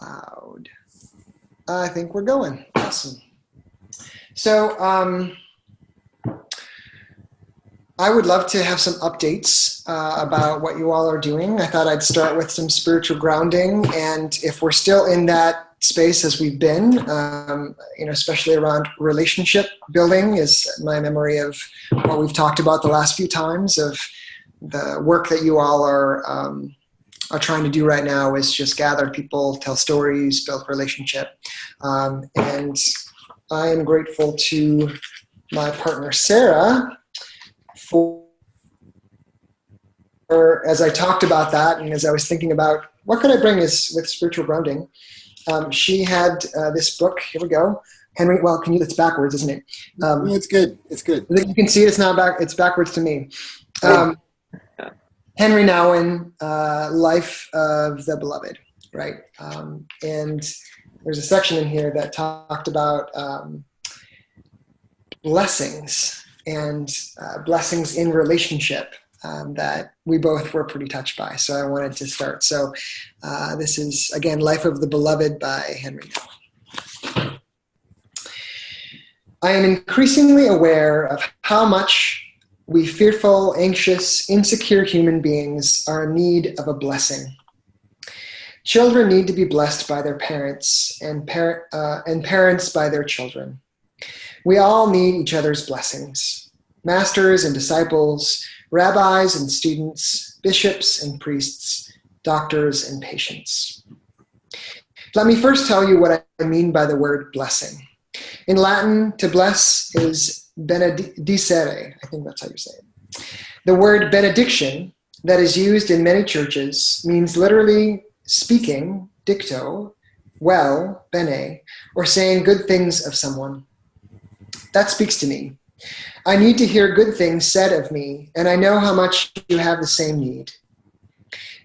loud. I think we're going. Awesome. So I would love to have some updates about what you all are doing. I thought I'd start with some spiritual grounding, and if we're still in that space as we've been, especially around relationship building, is my memory of what we've talked about the last few times, of the work that you all are trying to do right now is just gather people, tell stories, build relationship. And I am grateful to my partner, Sarah, for, as I talked about that and as I was thinking about what could I bring with spiritual grounding, she had this book. Here we go. Henry, well, it's backwards, isn't it? It's good. It's good. You can see it's not back. It's backwards to me. Henri Nouwen, Life of the Beloved, right? And there's a section in here that talked about blessings and blessings in relationship that we both were pretty touched by. So I wanted to start. So this is, again, Life of the Beloved by Henri Nouwen. I am increasingly aware of how much we fearful, anxious, insecure human beings are in need of a blessing. Children need to be blessed by their parents, and parents by their children. We all need each other's blessings. Masters and disciples, rabbis and students, bishops and priests, doctors and patients. Let me first tell you what I mean by the word blessing. In Latin, to bless is benedicere, I think that's how you say it. The word benediction that is used in many churches means literally speaking, dicto, well, bene, or saying good things of someone. That speaks to me. I need to hear good things said of me, and I know how much you have the same need.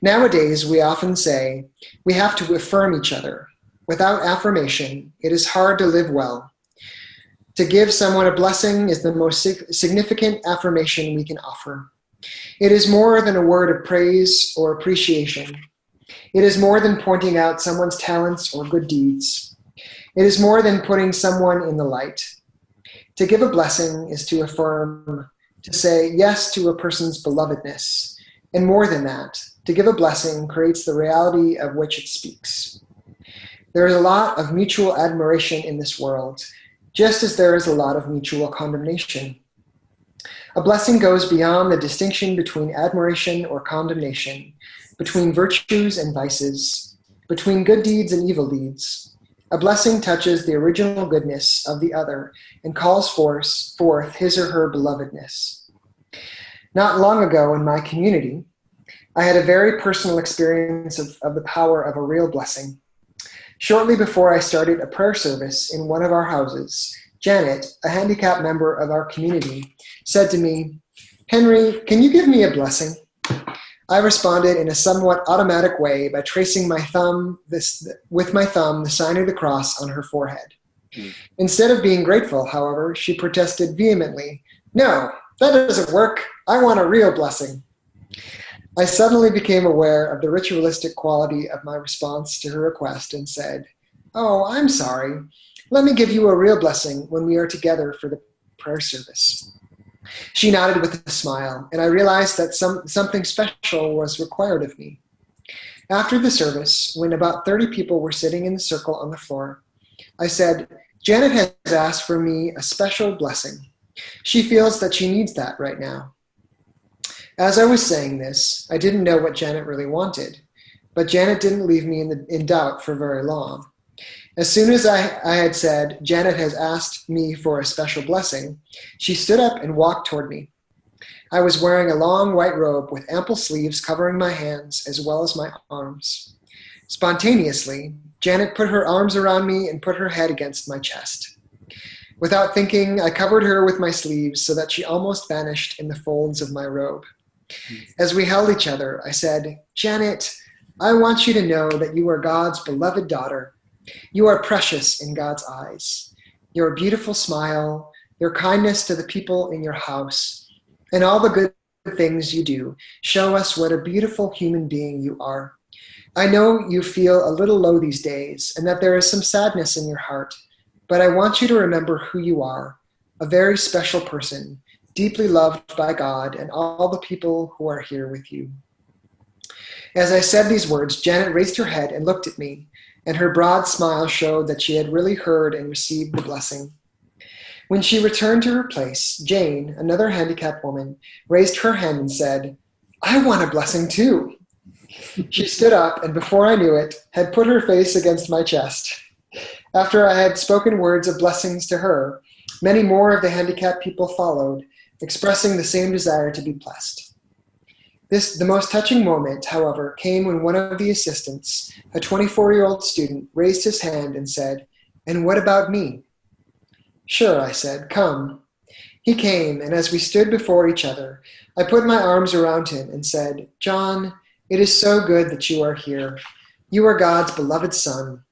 Nowadays, we often say we have to affirm each other. Without affirmation, it is hard to live well. To give someone a blessing is the most significant affirmation we can offer. It is more than a word of praise or appreciation. It is more than pointing out someone's talents or good deeds. It is more than putting someone in the light. To give a blessing is to affirm, to say yes to a person's belovedness. And more than that, to give a blessing creates the reality of which it speaks. There is a lot of mutual admiration in this world, just as there is a lot of mutual condemnation. A blessing goes beyond the distinction between admiration or condemnation, between virtues and vices, between good deeds and evil deeds. A blessing touches the original goodness of the other and calls forth his or her belovedness. Not long ago in my community, I had a very personal experience of the power of a real blessing. Shortly before I started a prayer service in one of our houses, Janet, a handicapped member of our community, said to me, "Henry, can you give me a blessing?" I responded in a somewhat automatic way by tracing with my thumb the sign of the cross on her forehead. Instead of being grateful, however, she protested vehemently, "No, that doesn't work. I want a real blessing." I suddenly became aware of the ritualistic quality of my response to her request and said, "Oh, I'm sorry. Let me give you a real blessing when we are together for the prayer service." She nodded with a smile, and I realized that something special was required of me. After the service, when about 30 people were sitting in the circle on the floor, I said, "Janet has asked for me a special blessing. She feels that she needs that right now." As I was saying this, I didn't know what Janet really wanted, but Janet didn't leave me in doubt for very long. As soon as I had said, "Janet has asked me for a special blessing," she stood up and walked toward me. I was wearing a long white robe with ample sleeves covering my hands as well as my arms. Spontaneously, Janet put her arms around me and put her head against my chest. Without thinking, I covered her with my sleeves so that she almost vanished in the folds of my robe. As we held each other, I said, "Janet, I want you to know that you are God's beloved daughter. You are precious in God's eyes. Your beautiful smile, your kindness to the people in your house, and all the good things you do show us what a beautiful human being you are. I know you feel a little low these days and that there is some sadness in your heart, but I want you to remember who you are, a very special person, deeply loved by God and all the people who are here with you." As I said these words, Janet raised her head and looked at me, and her broad smile showed that she had really heard and received the blessing. When she returned to her place, Jane, another handicapped woman, raised her hand and said, "I want a blessing too." She stood up and before I knew it, had put her face against my chest. After I had spoken words of blessings to her, many more of the handicapped people followed, expressing the same desire to be blessed. The most touching moment, however, came when one of the assistants, a 24-year-old student, raised his hand and said, "And what about me?" "Sure," I said, "come." He came, and as we stood before each other, I put my arms around him and said, "John, it is so good that you are here. You are God's beloved son.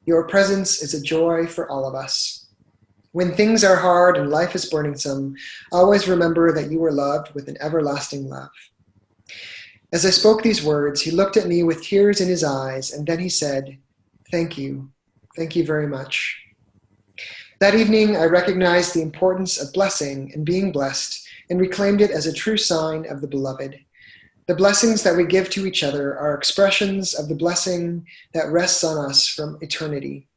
Your presence is a joy for all of us. When things are hard and life is burdensome, always remember that you are loved with an everlasting love." As I spoke these words, he looked at me with tears in his eyes, and then he said, "Thank you. Thank you very much." That evening, I recognized the importance of blessing and being blessed and reclaimed it as a true sign of the beloved. The blessings that we give to each other are expressions of the blessing that rests on us from eternity.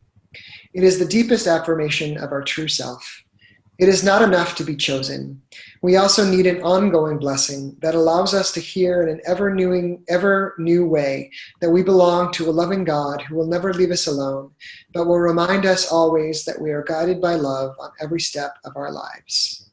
It is the deepest affirmation of our true self. It is not enough to be chosen. We also need an ongoing blessing that allows us to hear in an ever new way that we belong to a loving God who will never leave us alone, but will remind us always that we are guided by love on every step of our lives.